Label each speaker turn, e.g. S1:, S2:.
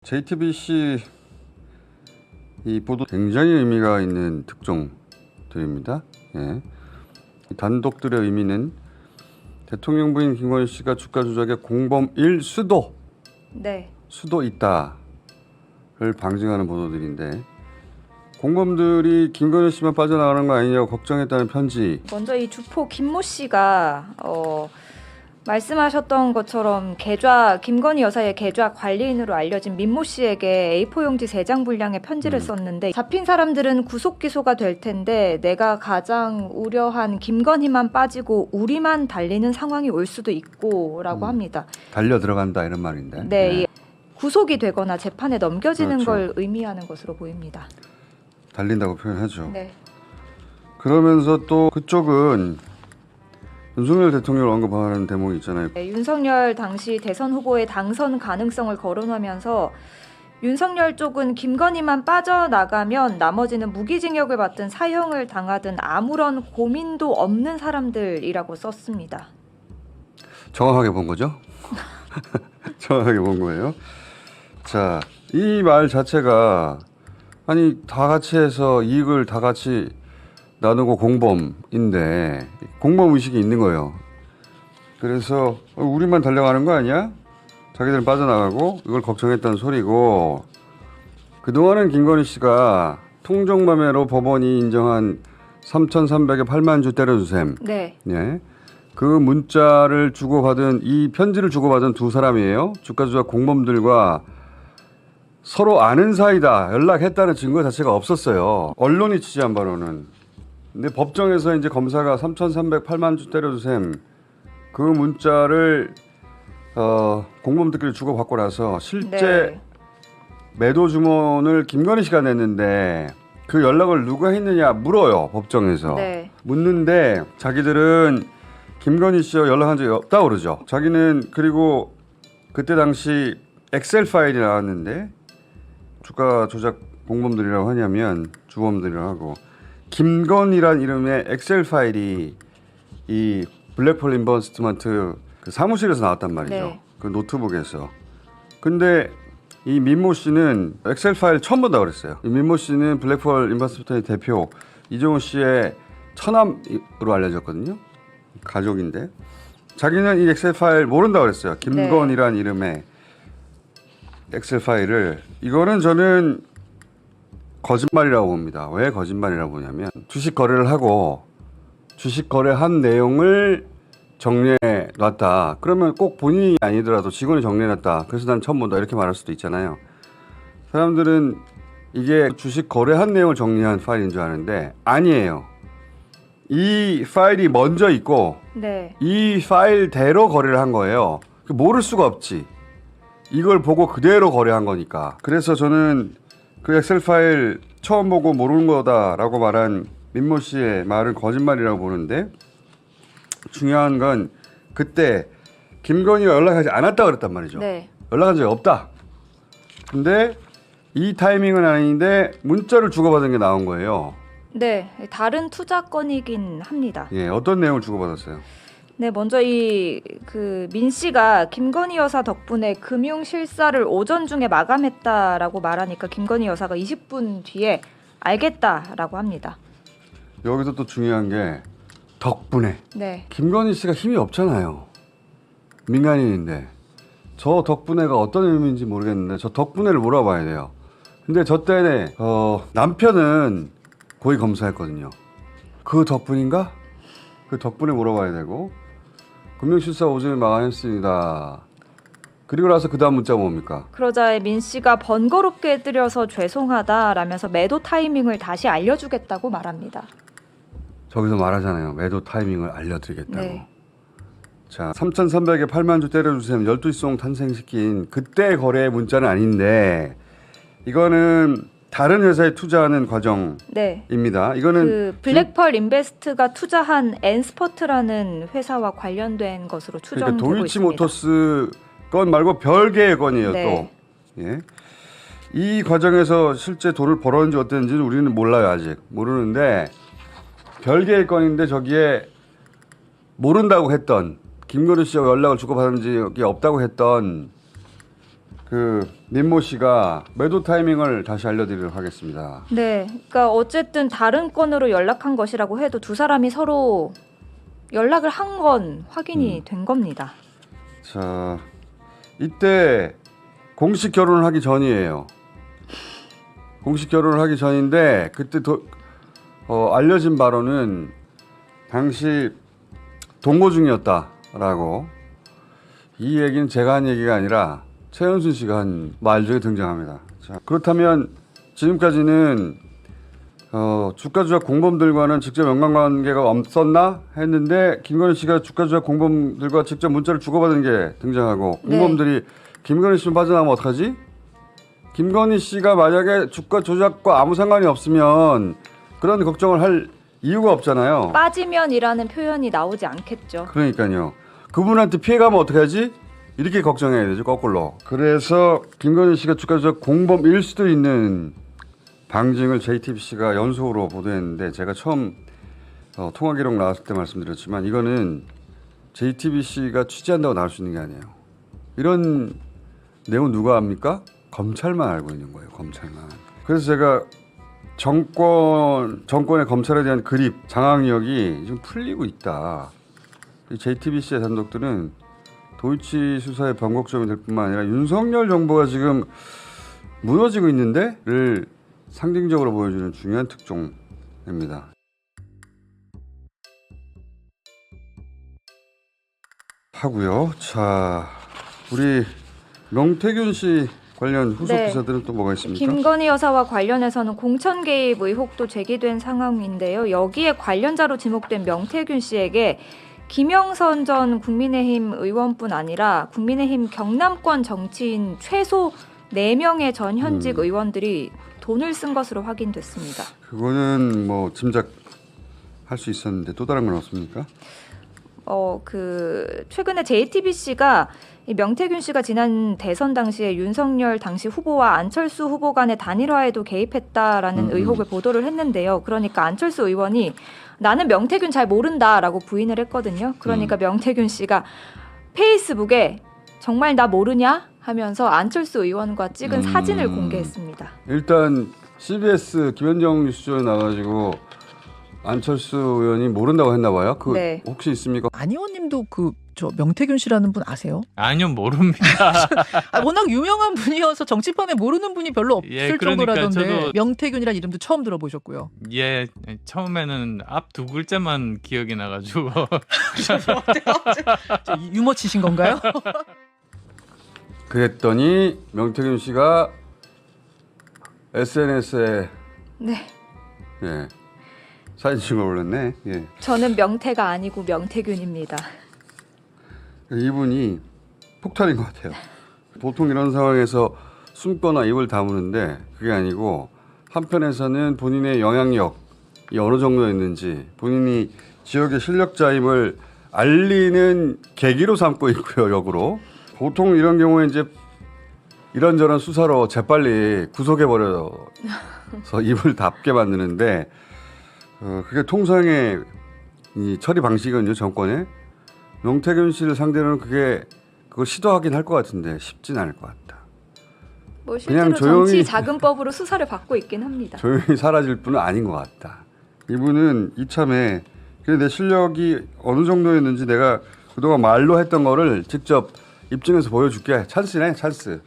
S1: JTBC 이 보도 굉장히 의미가 있는 특종들입니다. 예. 단독들의 의미는 대통령 부인 김건희 씨가 주가 조작의 공범일 수도 있다를 방증하는 보도들인데, 공범들이 김건희 씨만 빠져나가는 거 아니냐고 걱정했다는 편지.
S2: 먼저 이 주포 김모 씨가 말씀하셨던 것처럼 김건희 여사의 계좌 관리인으로 알려진 민모 씨에게 A4 용지 3장 분량의 편지를 썼는데, 잡힌 사람들은 구속 기소가 될 텐데 내가 가장 우려한 김건희만 빠지고 우리만 달리는 상황이 올 수도 있고 라고 합니다.
S1: 달려 들어간다 이런 말인데.
S2: 네. 구속이 되거나 재판에 넘겨지는
S1: 그렇죠.
S2: 걸 의미하는 것으로 보입니다.
S1: 달린다고 표현하죠.
S2: 네.
S1: 그러면서 또 그쪽은 윤석열 대통령을 언급하는 대목이 있잖아요.
S2: 네, 윤석열 당시 대선 후보의 당선 가능성을 거론하면서 윤석열 쪽은 김건희만 빠져나가면 나머지는 무기징역을 받든 사형을 당하든 아무런 고민도 없는 사람들이라고 썼습니다.
S1: 정확하게 본 거죠? 정확하게 본 거예요. 자, 이 말 자체가 아니 다 같이 해서 이익을 다 같이 나누고 공범인데 공범 의식이 있는 거예요. 그래서 우리만 달려가는 거 아니야? 자기들은 빠져나가고 이걸 걱정했다는 소리고, 그동안은 김건희 씨가 통정맘매로 법원이 인정한 3,300에 8만 주 때려주셈.
S2: 네.
S1: 예. 그 문자를 주고받은, 이 편지를 주고받은 두 사람이에요. 주가 조작 공범들과 서로 아는 사이다, 연락했다는 증거 자체가 없었어요. 언론이 취재한 바로는. 근데 법정에서 이제 검사가 3,308만 주 때려주셈 그 문자를 공범들끼리 주고받고 나서 실제 매도 주문을 김건희 씨가 냈는데 그 연락을 누가 했느냐 물어요, 법정에서.
S2: 네.
S1: 묻는데 자기들은 김건희 씨와 연락한 적이 없다고 그러죠. 자기는, 그리고 그때 당시 엑셀 파일이 나왔는데, 주가 조작 공범들이라고 하냐면 주범들이라고 하고, 김건희란 이름의 엑셀 파일이 이 블랙펄 인버스트먼트 그 사무실에서 나왔단 말이죠.
S2: 네.
S1: 그 노트북에서. 근데 이 민모 씨는 엑셀 파일 처음 본다고 그랬어요. 이 민모 씨는 블랙펄 인버스트먼트의 대표 이종호 씨의 처남으로 알려졌거든요. 가족인데 자기는 이 엑셀 파일 모른다고 그랬어요. 김건희란 이름의 엑셀 파일을. 이거는 저는 거짓말이라고 봅니다. 왜 거짓말이라고 보냐면, 주식 거래를 하고 주식 거래한 내용을 정리해 놨다. 그러면 꼭 본인이 아니더라도 직원이 정리해 놨다. 그래서 난 처음 본다. 이렇게 말할 수도 있잖아요. 사람들은 이게 주식 거래한 내용을 정리한 파일인 줄 아는데 아니에요. 이 파일이 먼저 있고 이 파일대로 거래를 한 거예요. 모를 수가 없지. 이걸 보고 그대로 거래한 거니까. 그래서 저는 그 엑셀 파일 처음 보고 모르는 거다라고 말한 민모 씨의 말은 거짓말이라고 보는데, 중요한 건 그때 김건희가 연락하지 않았다고 그랬단 말이죠.
S2: 네.
S1: 연락한 적이 없다. 근데 이 타이밍은 아닌데 문자를 주고받은 게 나온 거예요.
S2: 네, 다른 투자건이긴 합니다.
S1: 예, 어떤 내용을 주고받았어요?
S2: 네, 먼저 민 씨가 김건희 여사 덕분에 금융 실사를 오전 중에 마감했다라고 말하니까 김건희 여사가 20분 뒤에 알겠다라고 합니다.
S1: 여기서 또 중요한 게 덕분에.
S2: 네.
S1: 김건희 씨가 힘이 없잖아요. 민간인인데. 저 덕분에가 어떤 의미인지 모르겠는데 저 덕분에를 물어봐야 돼요. 근데 저 때는 남편은 고위 검사였거든요. 그 덕분인가? 그 덕분에 물어봐야 되고, 금융실사 오전에 마감했습니다. 그리고 나서 그 다음 문자 뭡니까?
S2: 그러자 민 씨가 번거롭게 해드려서 죄송하다라면서 매도 타이밍을 다시 알려주겠다고 말합니다.
S1: 저기서 말하잖아요. 매도 타이밍을 알려드리겠다고.
S2: 네.
S1: 자, 3,300에 8만 주 때려주세요. 12송 탄생시킨 그때 거래 문자는 아닌데, 이거는 다른 회사에 투자하는 과정입니다. 이거는
S2: 그 블랙펄 인베스트가 투자한 엔스퍼트라는 회사와 관련된 것으로 추정되고
S1: 그러니까 도이치
S2: 있습니다.
S1: 모터스 건 말고 별개의 건이에요.
S2: 네.
S1: 또. 예. 이 과정에서 실제 돈을 벌었는지 어땠는지는 우리는 몰라요. 아직 모르는데 별개의 건인데 저기에 모른다고 했던, 김건희 씨와 연락을 주고받은 적이 없다고 했던 그 민모 씨가 매도 타이밍을 다시 알려드리도록 하겠습니다.
S2: 네, 그러니까 어쨌든 다른 건으로 연락한 것이라고 해도 두 사람이 서로 연락을 한 건 확인이 된 겁니다.
S1: 자, 이때 공식 결혼을 하기 전이에요. 공식 결혼을 하기 전인데 그때 알려진 바로는 당시 동거 중이었다라고. 이 얘기는 제가 한 얘기가 아니라 최은순 씨가 한 말 중에 등장합니다. 자, 그렇다면 지금까지는 주가 조작 공범들과는 직접 연관관계가 없었나 했는데 김건희 씨가 주가 조작 공범들과 직접 문자를 주고받은 게 등장하고 공범들이 김건희 씨만 빠져나가면 어떡하지? 김건희 씨가 만약에 주가 조작과 아무 상관이 없으면 그런 걱정을 할 이유가 없잖아요.
S2: 빠지면이라는 표현이 나오지 않겠죠.
S1: 그러니까요. 그분한테 피해가면 어떡하지? 이렇게 걱정해야 되죠, 거꾸로. 그래서 김건희 씨가 주가 조작 공범일 수도 있는 방증을 JTBC가 연속으로 보도했는데 제가 처음 통화 기록 나왔을 때 말씀드렸지만 이거는 JTBC가 취재한다고 나올 수 있는 게 아니에요. 이런 내용 누가 압니까? 검찰만 알고 있는 거예요. 검찰만. 그래서 제가 정권의 검찰에 대한 그립, 장악력이 좀 풀리고 있다. JTBC의 단독들은 도이치 수사의 변곡점이 될 뿐만 아니라 윤석열 정부가 지금 무너지고 있는데를 상징적으로 보여주는 중요한 특종입니다. 하고요. 자, 우리 명태균 씨 관련 후속 기사들은 또 뭐가 있습니까?
S2: 김건희 여사와 관련해서는 공천 개입 의혹도 제기된 상황인데요. 여기에 관련자로 지목된 명태균 씨에게 김영선 전 국민의힘 의원뿐 아니라 국민의힘 경남권 정치인 최소 4명의 전 현직 의원들이 돈을 쓴 것으로 확인됐습니다.
S1: 그거는 뭐 짐작할 수 있었는데 또 다른 건 없습니까?
S2: 최근에 JTBC가 이 명태균 씨가 지난 대선 당시에 윤석열 당시 후보와 안철수 후보 간의 단일화에도 개입했다라는 의혹을 보도를 했는데요. 그러니까 안철수 의원이 나는 명태균 잘 모른다라고 부인을 했거든요. 그러니까 명태균 씨가 페이스북에 정말 나 모르냐 하면서 안철수 의원과 찍은 사진을 공개했습니다.
S1: 일단 CBS 김현정 뉴스쇼에 나가지고 안철수 의원이 모른다고 했나 봐요.
S2: 네.
S1: 혹시 있습니까?
S3: 안 의원님도 저 명태균 씨라는 분 아세요?
S4: 아니요, 모릅니다.
S3: 워낙 유명한 분이어서 정치판에 모르는 분이 별로 없을
S4: 예, 그러니까
S3: 정도라던데
S4: 저도
S3: 명태균이라는 이름도 처음 들어보셨고요.
S4: 예, 처음에는 앞 두 글자만 기억이 나가지고
S3: 유머 치신 건가요?
S1: 그랬더니 명태균 씨가 SNS에
S2: 네.
S1: 예, 사진 찍어 올렸네. 예.
S2: 저는 명태가 아니고 명태균입니다.
S1: 이분이 폭탄인 것 같아요. 보통 이런 상황에서 숨거나 입을 다무는데 그게 아니고 한편에서는 본인의 영향력이 어느 정도였는지 본인이 지역의 실력자임을 알리는 계기로 삼고 있고요. 역으로. 보통 이런 경우에 이제 이런저런 수사로 재빨리 구속해버려서 입을 닫게 만드는데 그게 통상의 이 처리 방식은요. 정권에 명태균 씨를 상대로는 그걸 시도하긴 할 것 같은데 쉽진 않을 것 같다.
S2: 뭐 실제로 정치 자금법으로 수사를 받고 있긴 합니다.
S1: 조용히 사라질 분은 아닌 것 같다. 이분은 이참에 내 실력이 어느 정도였는지 내가 그동안 말로 했던 거를 직접 입증해서 보여줄게. 찬스네, 찬스.